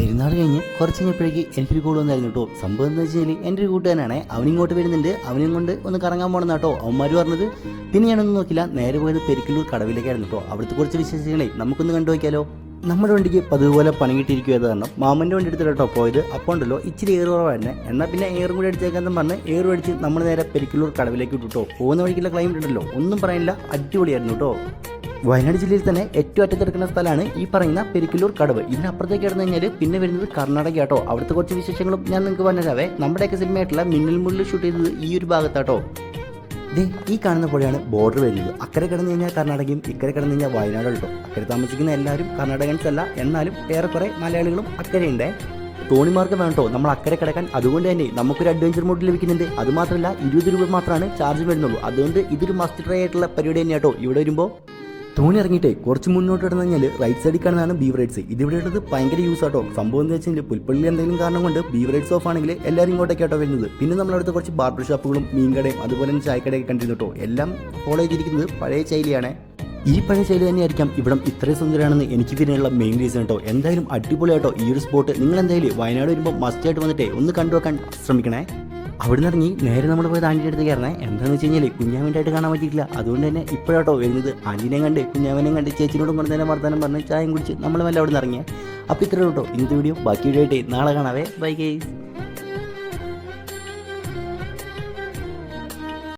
പെരുന്നാൾ കഴിഞ്ഞ് കുറച്ച് കഴിഞ്ഞപ്പോഴേക്ക് എനിക്കൊരു കോൾ വന്നായിരുന്നു കേട്ടോ. സംഭവം എന്ന് വെച്ചാൽ എൻ്റെ ഒരു കൂട്ടുകാരനാണ്, അവനിങ്ങോട്ട് വരുന്നുണ്ട്, അവനും കൊണ്ട് ഒന്ന് കറങ്ങാൻ പോകണം കേട്ടോ അവന്മാർ പറഞ്ഞത്. പിന്നെ ഞാനൊന്നും നോക്കില്ല, നേരെ പോയത് പെരിക്കല്ലൂർ കടവിലേക്കായിരുന്നു കേട്ടോ. അവിടുത്തെ കുറച്ച് വിശേഷങ്ങളെ നമുക്കൊന്ന് കണ്ടു നോക്കിയാലോ. നമ്മുടെ വണ്ടിക്ക് പതുപോലെ പണി കിട്ടിയിരിക്കുക കാരണം മാമൻ്റെ വണ്ടി എടുത്തിട്ട് കേട്ടോ പോയത്. അപ്പോൾ ഉണ്ടല്ലോ ഇച്ചിരി എയർ കുറവായിരുന്നു, എന്നാൽ പിന്നെ എയറും കൂടി അടിച്ചേക്കാന്ന് പറഞ്ഞ് എയർ അടിച്ച് നമ്മൾ നേരെ പെരിക്കല്ലൂർ കടവിലേക്ക് വിട്ടു കേട്ടോ. പോകുന്ന വഴിക്കുള്ള ക്ലൈമറ്റ് ഉണ്ടല്ലോ ഒന്നും പറയാനില്ല, അടിപൊളിയായിരുന്നു കേട്ടോ. വയനാട് ജില്ലയിൽ തന്നെ ഏറ്റവും അറ്റത്തെടുക്കുന്ന സ്ഥലമാണ് ഈ പറയുന്ന പെരിക്കല്ലൂർ കടവ്. ഇതിനപ്പുറത്തേക്ക് കിടന്നു കഴിഞ്ഞാൽ പിന്നെ വരുന്നത് കർണാടക കേട്ടോ. അവിടുത്തെ കുറച്ച് വിശേഷങ്ങളും ഞാൻ നിങ്ങൾക്ക് പറഞ്ഞുതരാവേ. നമ്മുടെയൊക്കെ സിനിമയായിട്ടുള്ള മിന്നൽ മുള്ളിൽ ഷൂട്ട് ചെയ്തത് ഈ ഒരു ഭാഗത്താട്ടോ. ഈ കാണുന്ന പുഴയാണ് ബോർഡർ വരുന്നത്. അക്കരെ കിടന്നു കഴിഞ്ഞാൽ കർണാടകയും ഇക്കരെ കിടന്നു കഴിഞ്ഞാൽ വയനാട് കേട്ടോ. അക്കരെ താമസിക്കുന്ന എല്ലാവരും കർണാടകൻസ് അല്ല, എന്നാലും ഏറെക്കുറെ മലയാളികളും അക്കരയുണ്ട്. തോണിമാർഗം വേണം കേട്ടോ നമ്മൾ അക്കരെ കിടക്കാൻ. അതുകൊണ്ട് തന്നെ നമുക്കൊരു അഡ്വഞ്ചർ മോഡ് ലഭിക്കുന്നുണ്ട്. അതുമാത്രമല്ല 20 രൂപ മാത്രമാണ് ചാർജ് വരുന്നുള്ളൂ. അതുകൊണ്ട് ഇതൊരു മസ്റ്റ് ട്രൈ ആയിട്ടുള്ള പരിപാടി തന്നെയാണ് കേട്ടോ. ഇവിടെ വരുമ്പോൾ തോണി ഇറങ്ങിയിട്ട് കുറച്ച് മുന്നോട്ട് കിടന്നു കഴിഞ്ഞാൽ റൈറ്റ് സൈഡിൽ കാണുന്നതാണ് ബീവറേറ്റ്സ്. ഇതിവിടെ ഉള്ളത് ഭയങ്കര യൂസ് ആട്ടോ. സംഭവം എന്ന് വെച്ചാൽ പുൽപ്പള്ളി എന്തെങ്കിലും കാരണം കൊണ്ട് ബീവറേറ്റ്സ് ഓഫ് ആണെങ്കിൽ എല്ലാവരും ഇങ്ങോട്ടേക്കാട്ടോ വരുന്നത്. പിന്നെ നമ്മളടുത്ത് കുറച്ച് ബാർബർ ഷോപ്പുകളും മീൻകടയും അതുപോലെ തന്നെ ചായക്കടയൊക്കെ കണ്ടിരുന്നു കേട്ടോ. എല്ലാം ഫോളോ ചെയ്തിരിക്കുന്നത് പഴയ ശൈലിയാണ്. ഈ പഴയ ശൈലി തന്നെയായിരിക്കാം ഇവിടം ഇത്രയും സുന്ദരമാണെന്ന് എനിക്ക് ഇതിനുള്ള മെയിൻ റീസൺ കേട്ടോ. എന്തായാലും അടിപൊളിയാട്ടോ ഈ ഒരു സ്പോട്ട്. നിങ്ങൾ എന്തായാലും വയനാട് വരുമ്പോൾ മസ്റ്റായിട്ട് വന്നിട്ടേ ഒന്ന് കണ്ടുവെക്കാൻ ശ്രമിക്കണേ. അവിടെ നിന്ന് ഇറങ്ങി നേരെ നമ്മൾ പോയത് ആൻറ്റിയുടെ അടുത്ത് കയറണേ. എന്താണെന്ന് വെച്ച് കഴിഞ്ഞാൽ കുഞ്ഞാമിൻ്റായിട്ട് കാണാൻ പറ്റിയിട്ടില്ല. അതുകൊണ്ട് തന്നെ ഇപ്പോഴാട്ടോ വരുന്നത്. ആൻറ്റിനെ കണ്ട് കുഞ്ഞാമനെയും കണ്ട് ചേച്ചിനോടും കൊണ്ട് തന്നെ വർത്തമാനം പറഞ്ഞ് ചായം കുടിച്ച് നമ്മൾ മെല്ലെ അവിടെ നിന്ന് ഇറങ്ങിയത്. അപ്പോൾ ഇത്രയേ കേട്ടോ ഇന്നത്തെ വീഡിയോ. ബാക്കി വീഡിയോ ആയിട്ട് നാളെ കാണാവേ. Bye guys.